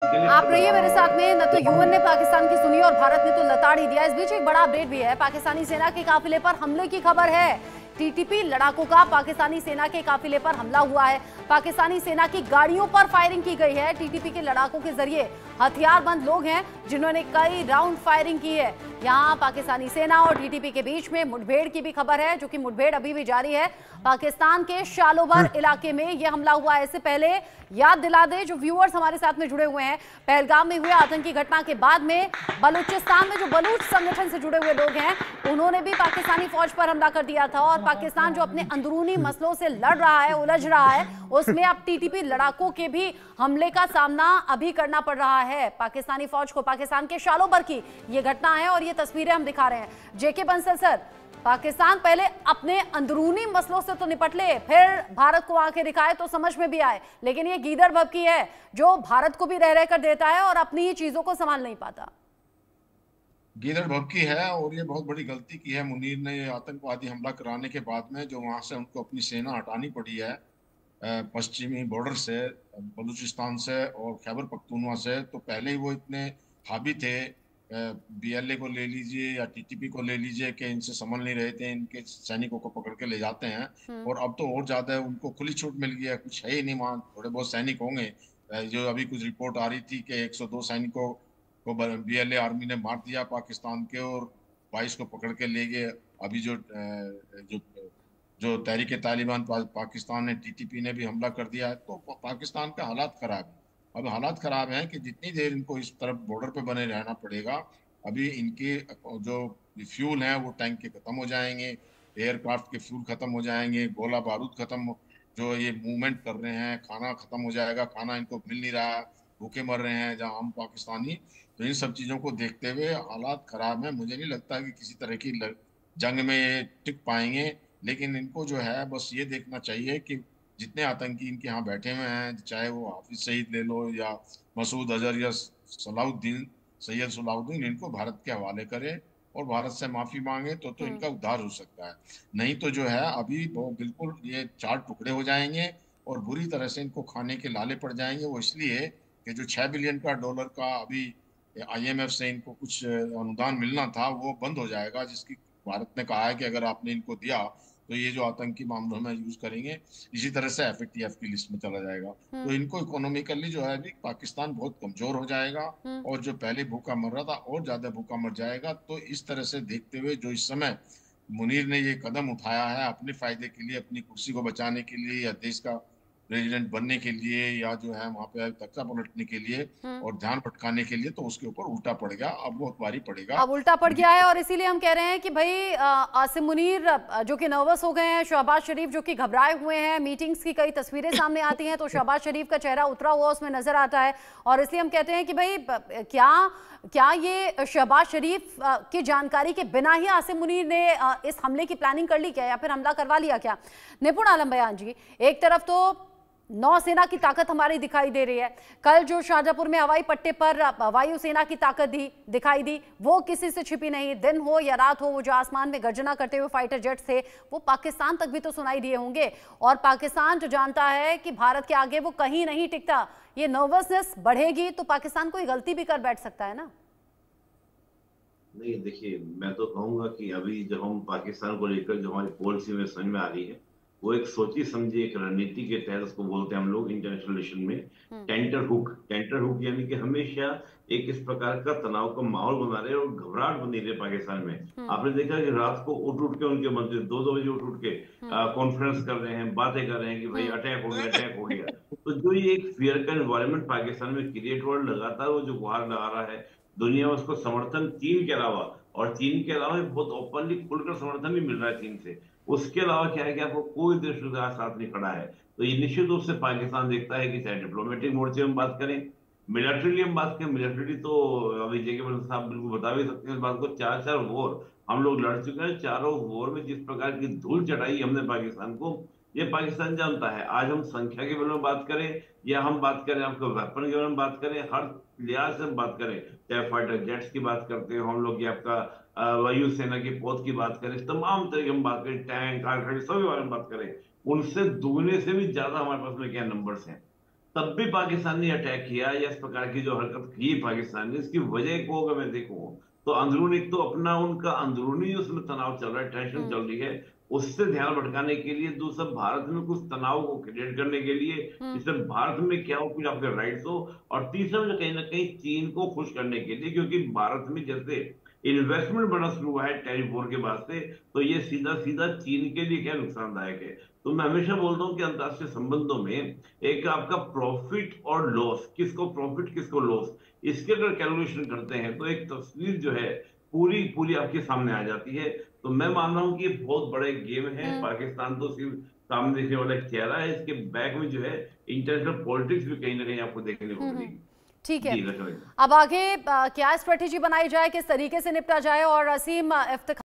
आप रहिए मेरे साथ में। न तो यूएन ने पाकिस्तान की सुनी और भारत ने तो लताड़ ही दिया। इस बीच एक बड़ा अपडेट भी है। पाकिस्तानी सेना के काफिले पर हमले की खबर है। टीटीपी लड़ाकों का पाकिस्तानी सेना के काफिले पर हमला हुआ है। पाकिस्तानी सेना की गाड़ियों पर फायरिंग की गई है। टीटीपी के लड़ाकों के जरिए हथियारबंद लोग हैं जिन्होंने कई राउंड फायरिंग की है। यहाँ पाकिस्तानी सेना और टीटीपी के बीच में मुठभेड़ की भी खबर है, जो कि मुठभेड़ अभी भी जारी है। पाकिस्तान के शालोबर इलाके में यह हमला हुआ है। इससे पहले याद दिला दे जो व्यूअर्स हमारे साथ में जुड़े हुए हैं, पहलगाम में हुए आतंकी घटना के बाद में बलूचिस्तान में जो बलूच संगठन से जुड़े हुए लोग हैं उन्होंने भी पाकिस्तानी फौज पर हमला कर दिया था। और पाकिस्तान जो अपने अंदरूनी मसलों से लड़ रहा है, उलझ रहा है, उसमें अब टीटीपी लड़ाकों के भी हमले का सामना अभी करना पड़ रहा है पाकिस्तानी फौज को। पाकिस्तान के शालोबर की ये घटना है और ये तस्वीरें हम दिखा रहे हैं। जेके बंसल सर, पाकिस्तान पहले अपने अंदरूनी मसलों से तो निपट ले, फिर भारत को आंखें दिखाए तो समझ में भी आए, लेकिन ये गीदड़ भभकी है जो भारत को भी रह रह कर देता है और अपनी ही चीजों को संभाल नहीं पाता। गीदड़ भभकी है और ये बहुत बड़ी गलती की है मुनीर ने। ये आतंकवादी हमला कराने के बाद में जो वहां से उनको अपनी सेना हटानी पड़ी है पश्चिमी बॉर्डर से, बलूचिस्तान से और खैबर पख्तूनवा से। तो पहले ही वो इतने हावी थे, बीएलए को ले लीजिए या टीटीपी को ले लीजिए, कि इनसे संभल नहीं रहे थे, इनके सैनिकों को पकड़ के ले जाते हैं। और अब तो और ज्यादा है, उनको खुली छूट मिल गई है, कुछ है ही नहीं वहाँ। थोड़े बहुत सैनिक होंगे। जो अभी कुछ रिपोर्ट आ रही थी कि 102 सैनिकों को बीएलए आर्मी ने मार दिया पाकिस्तान के, और 22 को पकड़ के ले गए। अभी जो जो तहरीक तालिबान पाकिस्तान ने, टीटीपी ने भी हमला कर दिया है। तो पाकिस्तान का हालात खराब है। अब हालात खराब हैं कि जितनी देर इनको इस तरफ बॉर्डर पे बने रहना पड़ेगा, अभी इनके जो फ्यूल हैं वो टैंक के खत्म हो जाएंगे, एयरक्राफ्ट के फ्यूल खत्म हो जाएंगे, गोला बारूद खत्म जो ये मूवमेंट कर रहे हैं, खाना खत्म हो जाएगा, खाना इनको मिल नहीं रहा, भूखे मर रहे हैं जहाँ हम पाकिस्तानी। तो इन सब चीजों को देखते हुए हालात खराब है। मुझे नहीं लगता कि किसी तरह की जंग में ये टिक पाएंगे। लेकिन इनको जो है बस ये देखना चाहिए कि जितने आतंकी इनके यहाँ बैठे हुए हैं, चाहे वो हाफिज सईद ले लो या मसूद अजहर या सलाउद्दीन, सैयद सलाउद्दीन, इनको भारत के हवाले करे और भारत से माफी मांगे तो इनका उद्धार हो सकता है। नहीं तो जो है अभी वो बिल्कुल ये चार टुकड़े हो जाएंगे और बुरी तरह से इनको खाने के लाले पड़ जाएंगे। वो इसलिए कि जो $6 बिलियन का अभी आईएमएफ से इनको कुछ अनुदान मिलना था वो बंद हो जाएगा, जिसकी भारत ने कहा है कि अगर आपने इनको दिया तो ये जो आतंकी मामलों में यूज करेंगे। इसी तरह से एफएटीएफ की लिस्ट में चला जाएगा। तो इनको इकोनॉमिकली जो है अभी पाकिस्तान बहुत कमजोर हो जाएगा और जो पहले भूखा मर रहा था और ज्यादा भूखा मर जाएगा। तो इस तरह से देखते हुए जो इस समय मुनीर ने ये कदम उठाया है अपने फायदे के लिए, अपनी कुर्सी को बचाने के लिए या देश का प्रेसिडेंट बनने के लिए या जो है वहां पे तख्ता पलटने के लिए और ध्यान भटकाने के लिए, तो उसके ऊपर उल्टा पड़ेगा। अब बहुत भारी पड़ेगा। अब उल्टा पड़ गया है और इसीलिए हम कह रहे हैं कि भाई आसिम मुनीर जो कि नर्वस हो गए हैं, शहबाज शरीफ जो कि घबराए हुए हैं, मीटिंग्स की कई तस्वीरें सामने आती हैं तो शहबाज शरीफ का चेहरा उतरा हुआ उसमें नजर आता है। और इसलिए हम कहते हैं कि भाई क्या क्या ये शहबाज शरीफ की जानकारी के बिना ही आसिम मुनीर ने इस हमले की प्लानिंग कर ली क्या, या फिर हमला करवा लिया क्या? निपुण आलम बयान जी, एक तरफ तो नौसेना की ताकत हमारी दिखाई दे रही है, कल जो शाहजहांपुर में हवाई पट्टे पर वायुसेना की ताकत दिखाई दी वो किसी से छिपी नहीं। दिन हो या रात हो, वो जो आसमान में गर्जना करते हुए फाइटर जेट्स थे वो पाकिस्तान तक भी तो सुनाई दिए होंगे। और पाकिस्तान जो जानता है कि भारत के आगे वो कहीं नहीं टिकता, ये नर्वसनेस बढ़ेगी तो पाकिस्तान कोई गलती भी कर बैठ सकता है ना। नहीं, देखिए, मैं तो कहूंगा कि अभी जब हम पाकिस्तान को लेकर जो हमारी पॉलिसी में समझ में आ रही है, वो एक सोची समझी एक रणनीति के तहत, उसको बोलते हैं हम लोग इंटरनेशनल रिलेशन में टेंटर हुक यानी कि हमेशा एक इस प्रकार का तनाव का माहौल बना रहे और घबराहट बनी रही पाकिस्तान में। आपने देखा कि रात को उठ उठ के उनके मंत्री 2-2 बजे उठ उठ के कॉन्फ्रेंस कर रहे हैं, बातें कर रहे हैं कि भाई अटैक हो गया, अटैक हो गया। तो जो ये एक फियर का एनवायरमेंट पाकिस्तान में क्रिएट हो, लगातार वो जो गुहार लगा रहा है, दुनिया में उसको समर्थन चीन के अलावा, और चीन के अलावा बहुत ओपनली खुलकर समर्थन भी मिल रहा है चीन से, उसके अलावा क्या है कि आपको कोई देश उसके साथ नहीं खड़ा है। तो ये निश्चित रूप से पाकिस्तान देखता है कि चाहे डिप्लोमेटिक मोर्चे में बात करें, मिलिट्री हम बात करें, मिलिट्री तो अभी जेके बंसल साहब बिल्कुल बता भी सकते हैं इस बात को। 4-4 वॉर हम लोग लड़ चुके हैं, चारों वॉर में जिस प्रकार की धूल चटाई हमने पाकिस्तान को, ये पाकिस्तान जानता है। आज हम संख्या के बारे में बात करें या हम बात करें आपको वेपन के बारे में बात करें, हर लिहाज से हम बात करें, चाहे फाइटर जेट्स की बात करते हो हम लोग या आपका वायुसेना की पौध की बात करें, तमाम तरह की हम बात करें, टैंक आर्टिलरी सभी बारे में बात करें, उनसे दुगने से भी ज्यादा हमारे पास में क्या नंबर्स हैं। तब भी पाकिस्तान ने अटैक किया या इस प्रकार की जो हरकत की पाकिस्तान ने, इसकी वजह को अगर मैं देखूं तो अंदरूनी तो अपना उनका अंदरूनी उसमें तनाव चल रहा है, टेंशन चल रही है, उससे ध्यान भटकाने के लिए। दूसरा, भारत में कुछ तनाव को क्रिएट करने के लिए, जिससे भारत में क्या हो, कुछ आपके राइट्स हो। और तीसरा, जो कहीं ना कहीं चीन को खुश करने के लिए, क्योंकि भारत में जैसे इन्वेस्टमेंट बढ़ना शुरू हुआ है टैरिफ वॉर के बाद से, तो ये सीधा सीधा चीन के लिए क्या नुकसानदायक है। तो मैं हमेशा बोलता हूँ कि अंतर्राष्ट्रीय संबंधों में एक आपका प्रॉफिट और लॉस, किसको प्रॉफिट किसको लॉस, इसके अगर कैलकुलेशन करते हैं तो एक तस्वीर जो है पूरी पूरी आपके सामने आ जाती है। तो मैं मान रहा हूँ कि ये बहुत बड़े गेम है। पाकिस्तान तो सिर्फ सामने देखने वाला एक चेहरा है, इसके बैक में जो है इंटरनेशनल पॉलिटिक्स भी कहीं ना कहीं आपको देखने को मिलेगी। ठीक है, अब आगे क्या स्ट्रेटेजी बनाई जाए, किस तरीके से निपटा जाए। और असीम,